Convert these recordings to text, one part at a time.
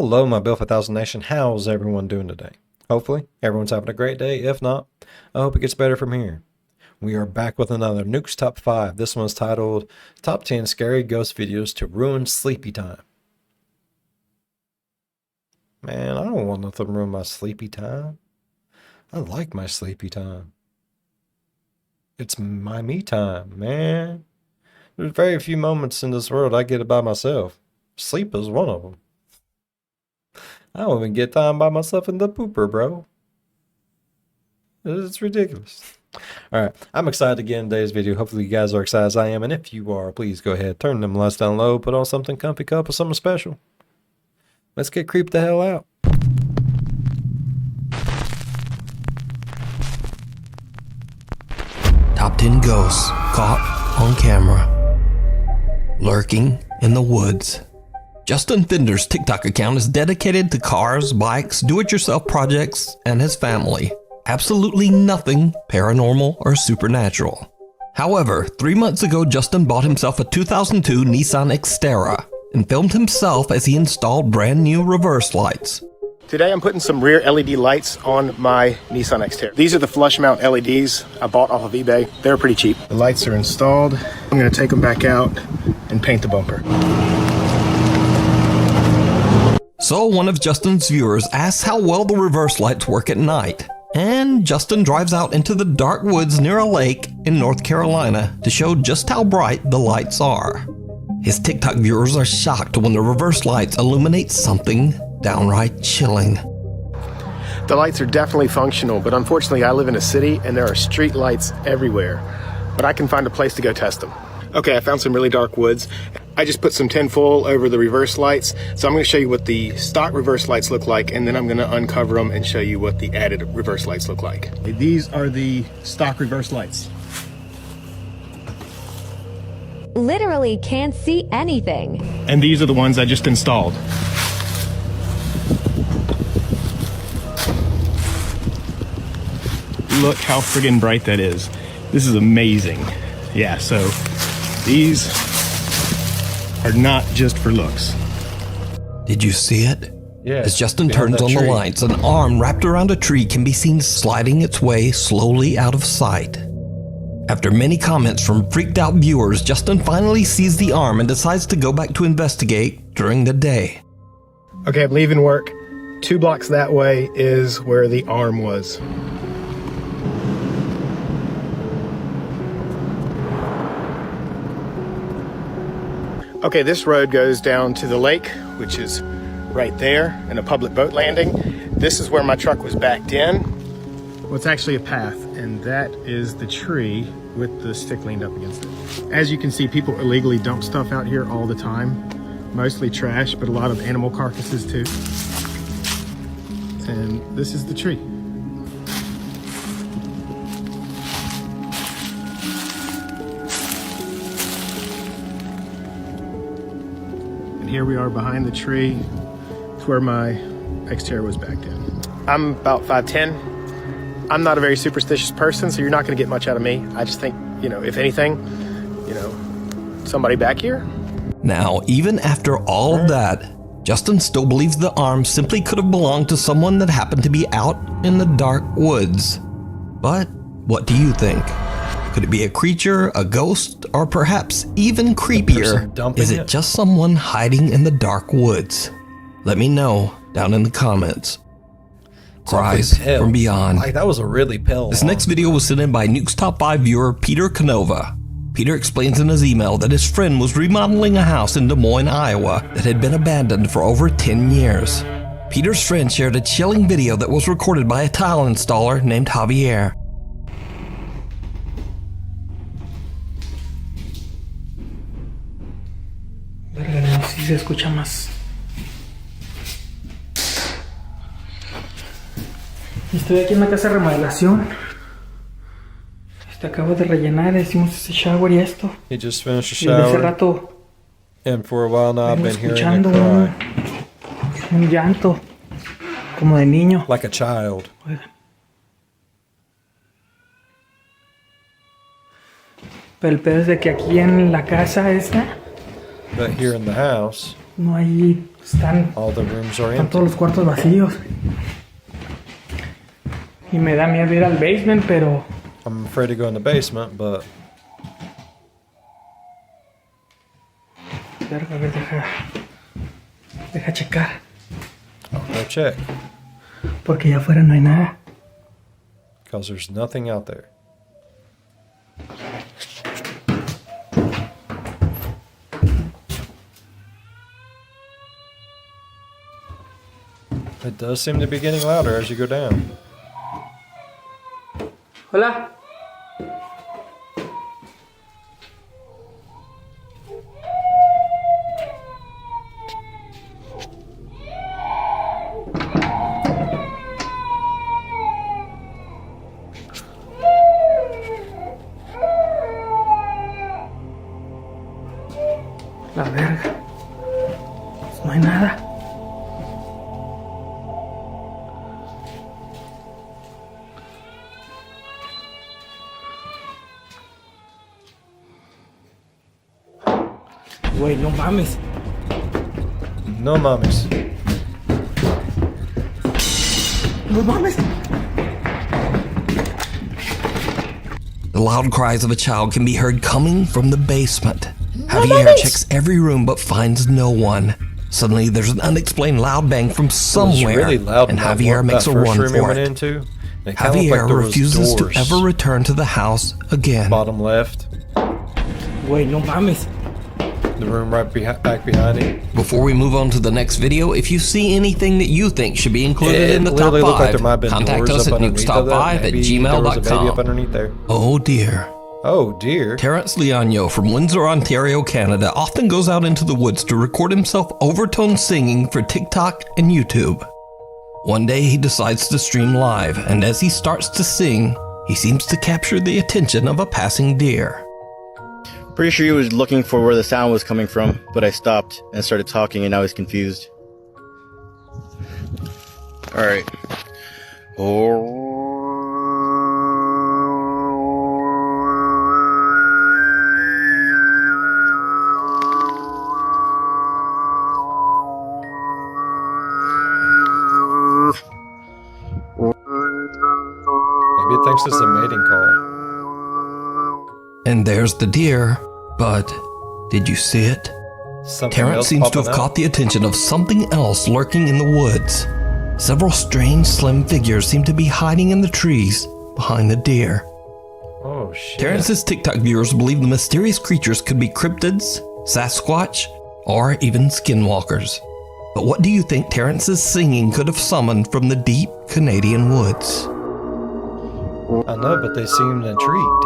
Hello, my Build for 1000 Nation. How's everyone doing today? Hopefully, everyone's having a great day. If not, I hope it gets better from here. We are back with another Nukes Top 5. This one's titled Top 10 Scary Ghost Videos to Ruin Sleepy Time. Man, I don't want nothing to ruin my sleepy time. I like my sleepy time. It's my me time, man. There's very few moments in this world I get it by myself. Sleep is one of them. I don't even get time by myself in the pooper, bro. It's ridiculous. Alright, I'm excited to get in today's video. Hopefully you guys are excited as I am. And if you are, please go ahead, turn them lights down low, put on something comfy, cup or something special. Let's get creeped the hell out. Top 10 ghosts caught on camera. Lurking in the woods. Justin Fender's TikTok account is dedicated to cars, bikes, do-it-yourself projects, and his family. Absolutely nothing paranormal or supernatural. However, 3 months ago, Justin bought himself a 2002 Nissan Xterra and filmed himself as he installed brand new reverse lights. Today I'm putting some rear LED lights on my Nissan Xterra. These are the flush mount LEDs I bought off of eBay. They're pretty cheap. The lights are installed. I'm gonna take them back out and paint the bumper. So one of Justin's viewers asks how well the reverse lights work at night. And Justin drives out into the dark woods near a lake in North Carolina to show just how bright the lights are. His TikTok viewers are shocked when the reverse lights illuminate something downright chilling. The lights are definitely functional, but unfortunately I live in a city and there are street lights everywhere. But I can find a place to go test them. Okay, I found some really dark woods. I just put some tinfoil over the reverse lights. So I'm gonna show you what the stock reverse lights look like, and then I'm gonna uncover them and show you what the added reverse lights look like. These are the stock reverse lights. Literally can't see anything. And these are the ones I just installed. Look how friggin' bright that is. This is amazing. Yeah, so these are not just for looks. Did you see it? Yeah. As Justin turns on the lights, an arm wrapped around a tree can be seen sliding its way slowly out of sight. After many comments from freaked out viewers, Justin finally sees the arm and decides to go back to investigate during the day. Okay, I'm leaving work. 2 blocks that way is where the arm was. Okay, this road goes down to the lake, which is right there, and a public boat landing. This is where my truck was backed in. Well, it's actually a path, and that is the tree with the stick leaned up against it. As you can see, people illegally dump stuff out here all the time. Mostly trash, but a lot of animal carcasses too. And this is the tree. Here we are behind the tree. It's where my Xterra was backed in. I'm about 5'10". I'm not a very superstitious person, so you're not gonna get much out of me. I just think, if anything, somebody back here. Now, even after all of that, Justin still believes the arm simply could have belonged to someone that happened to be out in the dark woods. But what do you think? Could it be a creature, a ghost, or perhaps even creepier, is it just someone hiding in the dark woods? Let me know down in the comments. Cries from beyond. Like, that was a really pale. This next video was sent in by Nukes Top 5 viewer Peter Canova. Peter explains in his email that his friend was remodeling a house in Des Moines, Iowa that had been abandoned for over 10 years. Peter's friend shared a chilling video that was recorded by a tile installer named Javier. Si se escucha más. Estoy aquí en la casa de remodelación. Acabo de rellenar, hicimos ese shower y esto. He just finished a Y desde hace shower. rato And for a while now I've vengo been hearing escuchando a cry. un llanto como de niño. Like a child. Oigan. Pero el pedo es de que aquí en la casa esta But here in the house, no hay All the rooms are Están empty. todos los cuartos vacíos. Y me da miedo ir al basement, pero... I'm afraid to go in the basement, but Verga, a ver, deja checar. I'll go check. Porque allá afuera no hay nada. Because there's nothing out there. It does seem to be getting louder as you go down. Hola. La verga. No hay nada. Güey, no mames. No mames. No mames. The loud cries of a child can be heard coming from the basement. Javier checks every room but finds no one. Suddenly, there's an unexplained loud bang from It was somewhere, really loud and in that Javier one- makes that a first run room we for went it. into. It kinda looked Javier like there was refuses to doors. ever return to the house again. Bottom left, Güey, no mames. the room right back behind it. Before we move on to the next video, if you see anything that you think should be included in the top literally looked like 5, there might have been contact doors us up at underneath of that. nukestop5 at Maybe there was a baby up gmail.com. underneath there. Oh dear. Oh dear. Terrence Leonio from Windsor, Ontario, Canada often goes out into the woods to record himself overtone singing for TikTok and YouTube. One day he decides to stream live, and as he starts to sing, he seems to capture the attention of a passing deer. Pretty sure he was looking for where the sound was coming from, but I stopped and started talking and now he's confused. Alright. Maybe it thinks it's a mating call. And there's the deer, but did you see it? Something Terrence else seems to popping have out. caught the attention of something else lurking in the woods. Several strange, slim figures seem to be hiding in the trees behind the deer. Oh shit. Terrence's TikTok viewers believe the mysterious creatures could be cryptids, Sasquatch, or even skinwalkers. But what do you think Terrence's singing could have summoned from the deep Canadian woods? I know, but they seemed intrigued.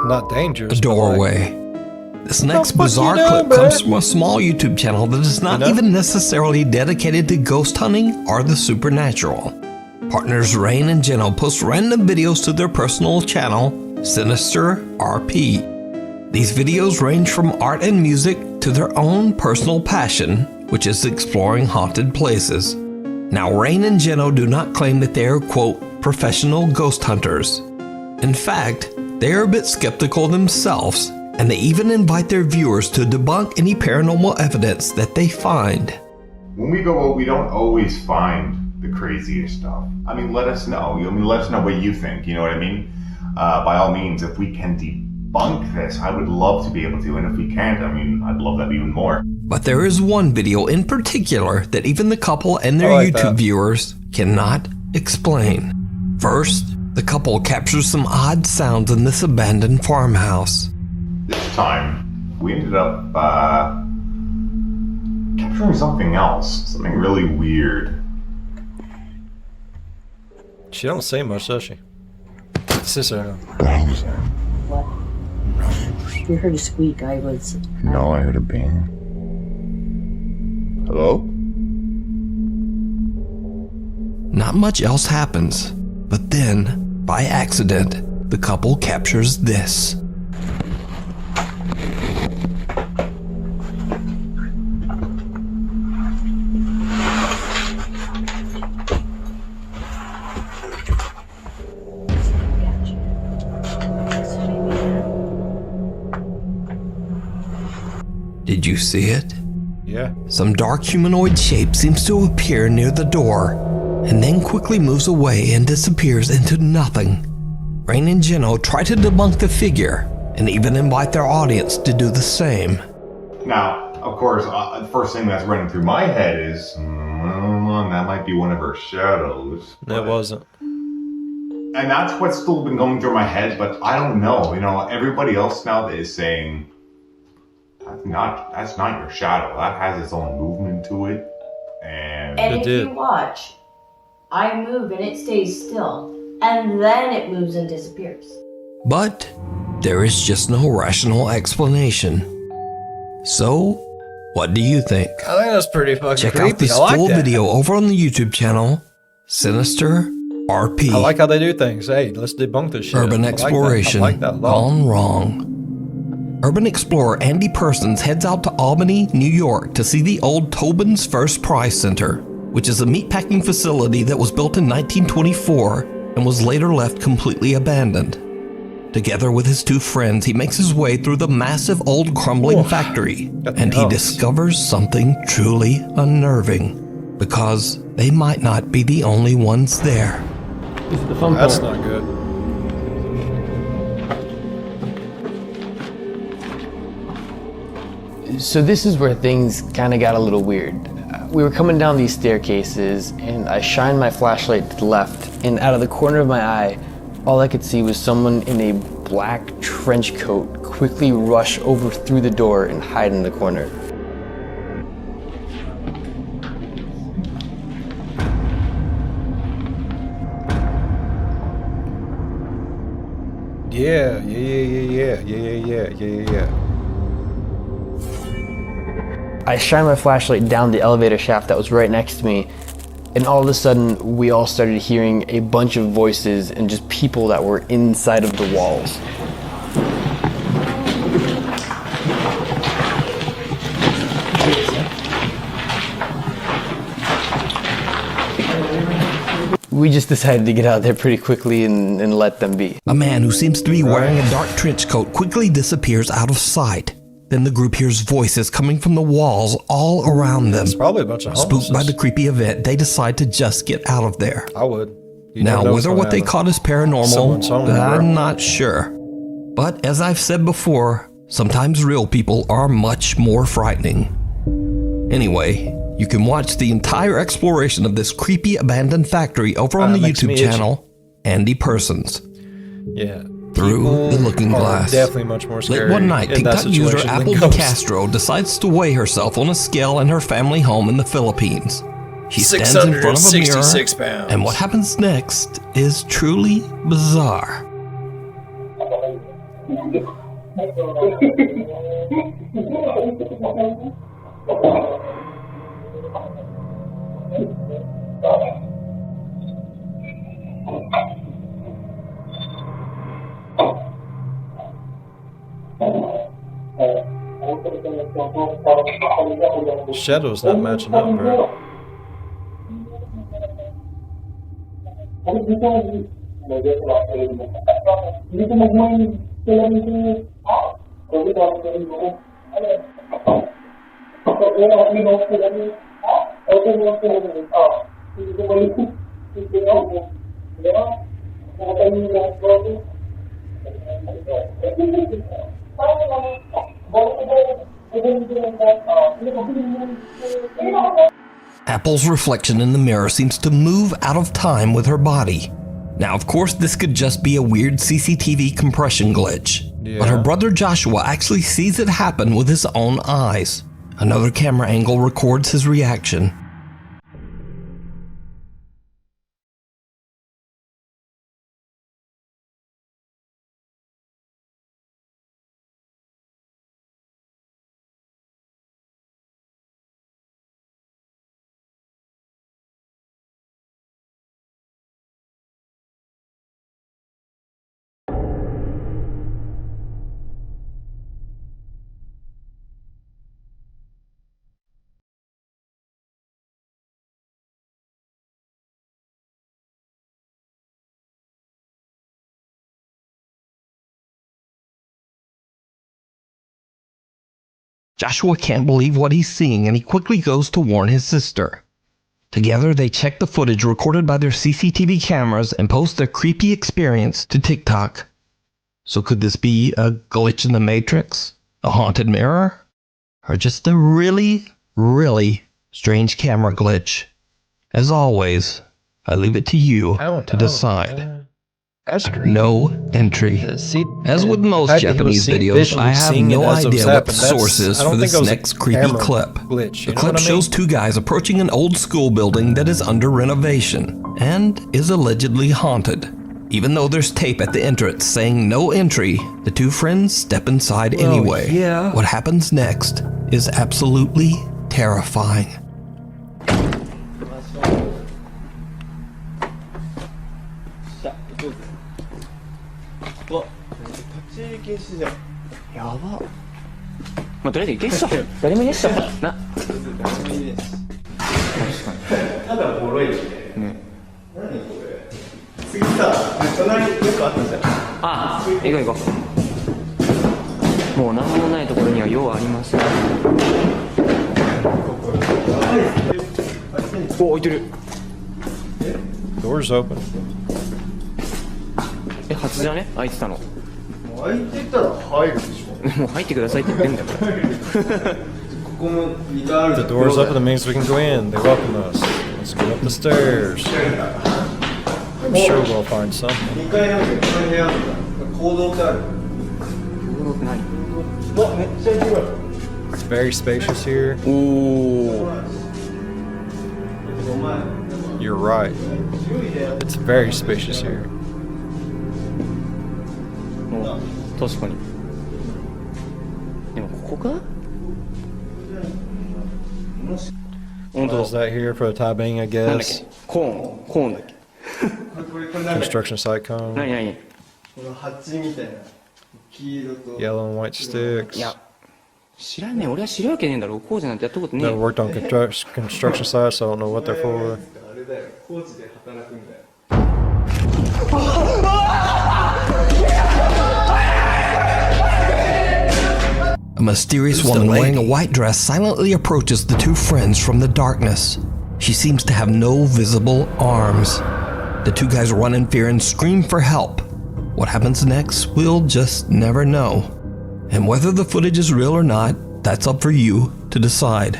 Not dangerous. A but like- doorway. This next fuck you bizarre doing, clip bruh? comes from a small YouTube channel that is not You know? even necessarily dedicated to ghost hunting or the supernatural. Partners Rain and Jenno post random videos to their personal channel, Sinister RP. These videos range from art and music to their own personal passion, which is exploring haunted places. Now, Rain and Jenno do not claim that they are, quote, professional ghost hunters. In fact, they are a bit skeptical themselves, and they even invite their viewers to debunk any paranormal evidence that they find. When we go out, we don't always find the craziest stuff. I mean, let us know. Let us know what you think. You know what I mean? By all means, if we can debunk this, I would love to be able to. And if we can't, I mean, I'd love that even more. But there is one video in particular that even the couple and their I like YouTube that. viewers cannot explain. First, the couple captures some odd sounds in this abandoned farmhouse. This time, we ended up capturing something else. Something really weird. She don't say much, does she? Sister. What? You heard a squeak. I was. No, I heard a bang. Hello? Not much else happens, but then, by accident, the couple captures this. Did you see it? Yeah. Some dark humanoid shape seems to appear near the door, and then quickly moves away and disappears into nothing. Rain and Geno try to debunk the figure, and even invite their audience to do the same. Now, of course, the first thing that's running through my head is, that might be one of her shadows. It wasn't. And that's what's still been going through my head, but I don't know. Everybody else now is saying, that's not your shadow. That has its own movement to it. And if you watch, I move and it stays still. And then it moves and disappears. But there is just no rational explanation. So, what do you think? I think that's pretty fucking Check creepy. out this I like full that. video over on the YouTube channel, Sinister RP. I like how they do things. Hey, let's debunk this shit. Urban exploration I like that a lot. gone wrong. Urban explorer Andy Persons heads out to Albany, New York to see the old Tobin's First Prize Center, which is a meatpacking facility that was built in 1924 and was later left completely abandoned. Together with his two friends, he makes his way through the massive old crumbling factory, and he discovers something truly unnerving, because they might not be the only ones there. That's not good. So this is where things kind of got a little weird. We were coming down these staircases, and I shined my flashlight to the left, and out of the corner of my eye, all I could see was someone in a black trench coat quickly rush over through the door and hide in the corner. Yeah. I shined my flashlight down the elevator shaft that was right next to me, and all of a sudden we all started hearing a bunch of voices and just people that were inside of the walls. We just decided to get out there pretty quickly and let them be. A man who seems to be wearing a dark trench coat quickly disappears out of sight. Then the group hears voices coming from the walls all around them. It's probably a bunch of homeless. Spooked by the creepy event, they decide to just get out of there. I would. Now, whether what they caught is paranormal, Someone's home, I'm not sure. But as I've said before, sometimes real people are much more frightening. Anyway, you can watch the entire exploration of this creepy abandoned factory over on the YouTube channel, Andy Persons. Yeah. Through the Looking Glass. Definitely much more scary. Late one night, in that TikTok user situation Apple than De ghosts. Castro decides to weigh herself on a scale in her family home in the Philippines. She stands in front of a mirror, 666 pounds. and what happens next is truly bizarre. Shadow's not matching up, bro. Apple's reflection in the mirror seems to move out of time with her body. Now, of course, this could just be a weird CCTV compression glitch, but her brother Joshua actually sees it happen with his own eyes. Another camera angle records his reaction. Joshua can't believe what he's seeing and he quickly goes to warn his sister. Together, they check the footage recorded by their CCTV cameras and post their creepy experience to TikTok. So could this be a glitch in the Matrix? A haunted mirror? Or just a really, really strange camera glitch? As always, I leave it to you to decide. No entry. As with most Japanese videos, I have no idea what the source is for this next creepy clip. The clip shows two guys approaching an old school building that is under renovation and is allegedly haunted. Even though there's tape at the entrance saying no entry, the two friends step inside anyway. What happens next is absolutely terrifying. Doors open. 初じゃね開いてたの開いてたら入るでしょもう入ってくださいって言ってんだから The door's open, that means we can go in. They welcome us. Let's go up the stairs. I'm sure we'll find something. 2階なんだけど、この部屋行動ってある行動って何わ、めっちゃ広い It's very spacious here. You're right. It's very spacious here. 確かにでもここか What is that here for a tie-bang, I なんだっ guess? けコーンだっけ Construction site cone. 何この鉢みたいな黄色と Yellow and white sticks. いや知らんね俺は知るわけねえんだろ工事なんてやったことねえ Never worked on construction sites, so I don't know what they're for. あれだよ工事で働くんだよ A mysterious woman wearing a white dress silently approaches the two friends from the darkness. She seems to have no visible arms. The two guys run in fear and scream for help. What happens next, we'll just never know. And whether the footage is real or not, that's up for you to decide.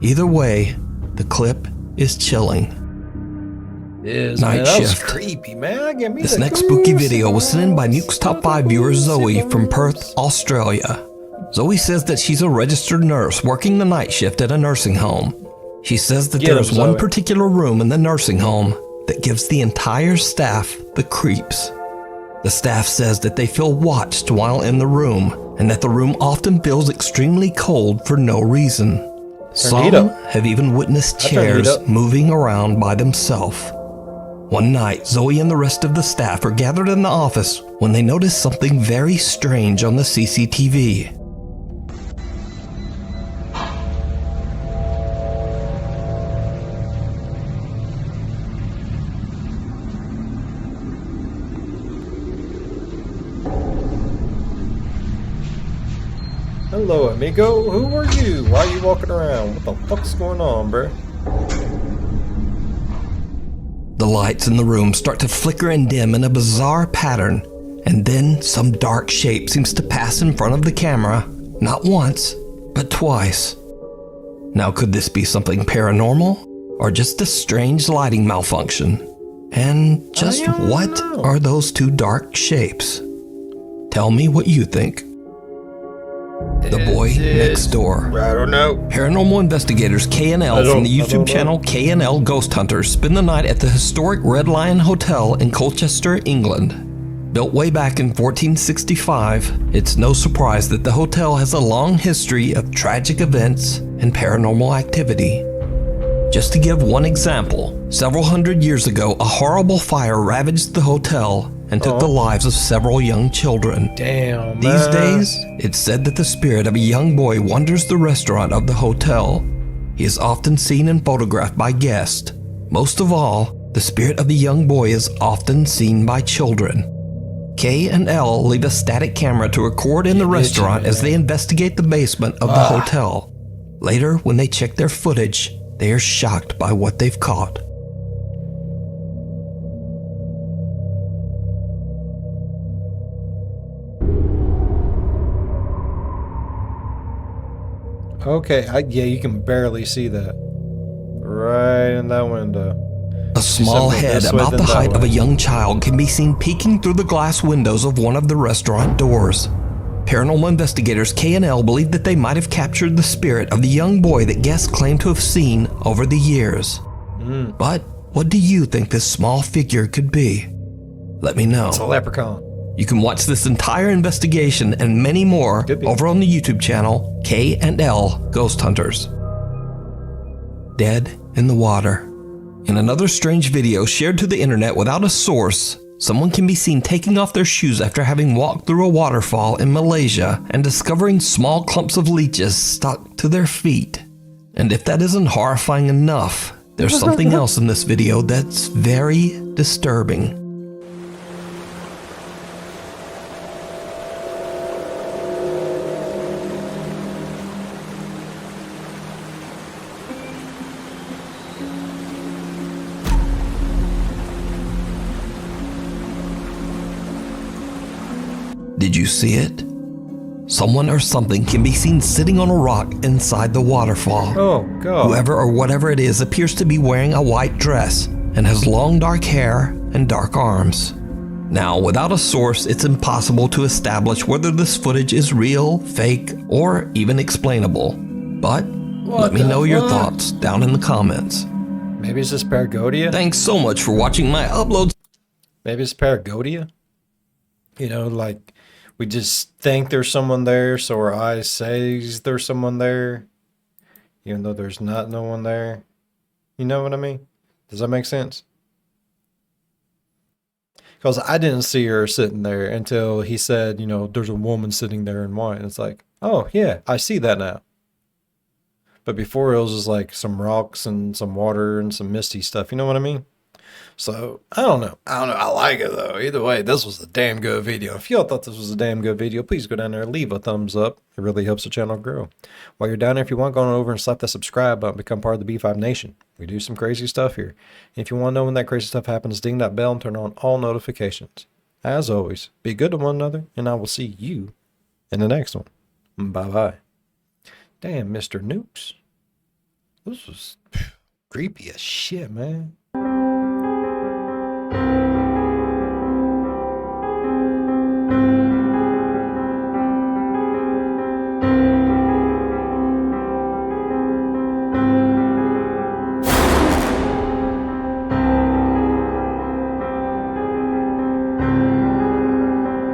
Either way, the clip is chilling. Night shift. Creepy, man. Give me This next spooky video was sent in by Nukes Top 5 viewer Zoe from Perth, Australia. Zoe says that she's a registered nurse working the night shift at a nursing home. She says that there is one particular room in the nursing home that gives the entire staff the creeps. The staff says that they feel watched while in the room, and that the room often feels extremely cold for no reason. Some have even witnessed chairs moving around by themselves. One night, Zoe and the rest of the staff are gathered in the office when they notice something very strange on the CCTV. Hello, amigo. Who are you? Why are you walking around? What the fuck's going on, bruh? The lights in the room start to flicker and dim in a bizarre pattern, and then some dark shape seems to pass in front of the camera, not once, but twice. Now, could this be something paranormal, or just a strange lighting malfunction? And just what are those two dark shapes? Tell me what you think. The Boy Next Door. I don't know. Paranormal investigators K&L from the YouTube channel K&L Ghost Hunters spend the night at the historic Red Lion Hotel in Colchester, England. Built way back in 1465, it's no surprise that the hotel has a long history of tragic events and paranormal activity. Just to give one example, several hundred years ago, a horrible fire ravaged the hotel and took the lives of several young children. Damn, These days, it's said that the spirit of a young boy wanders the restaurant of the hotel. He is often seen and photographed by guests. Most of all, the spirit of the young boy is often seen by children. K and L leave a static camera to record in the restaurant as they investigate the basement of the hotel. Later, when they check their footage, they are shocked by what they've caught. Okay, yeah, you can barely see that. Right in that window. A small head about the height of a young child can be seen peeking through the glass windows of one of the restaurant doors. Paranormal investigators K and L believe that they might have captured the spirit of the young boy that guests claim to have seen over the years. But what do you think this small figure could be? Let me know. It's a leprechaun. You can watch this entire investigation and many more over on the YouTube channel K and L Ghost Hunters. Dead in the water. In another strange video shared to the internet without a source, someone can be seen taking off their shoes after having walked through a waterfall in Malaysia and discovering small clumps of leeches stuck to their feet. And if that isn't horrifying enough, there's something else in this video that's very disturbing. Did you see it? Someone or something can be seen sitting on a rock inside the waterfall. Oh, God. Whoever or whatever it is appears to be wearing a white dress and has long dark hair and dark arms. Now, without a source, it's impossible to establish whether this footage is real, fake, or even explainable. But let me know your thoughts down in the comments. Maybe it's just Paragodia? Thanks so much for watching my uploads. Maybe it's Paragodia? You know, like, we just think there's someone there, so our eyes says there's someone there, even though there's not no one there. You know what I mean? Does that make sense? Because I didn't see her sitting there until he said, you know, there's a woman sitting there in white. And it's like, oh, yeah, I see that now. But before it was just like some rocks and some water and some misty stuff. You know what I mean? So, I don't know. I like it, though. Either way, this was a damn good video. If y'all thought this was a damn good video, please go down there and leave a thumbs up. It really helps the channel grow. While you're down there, if you want, go on over and slap that subscribe button, become part of the B5 Nation. We do some crazy stuff here. And if you want to know when that crazy stuff happens, ding that bell and turn on all notifications. As always, be good to one another, and I will see you in the next one. Bye-bye. Damn, Mr. Nukes. This was creepy as shit, man.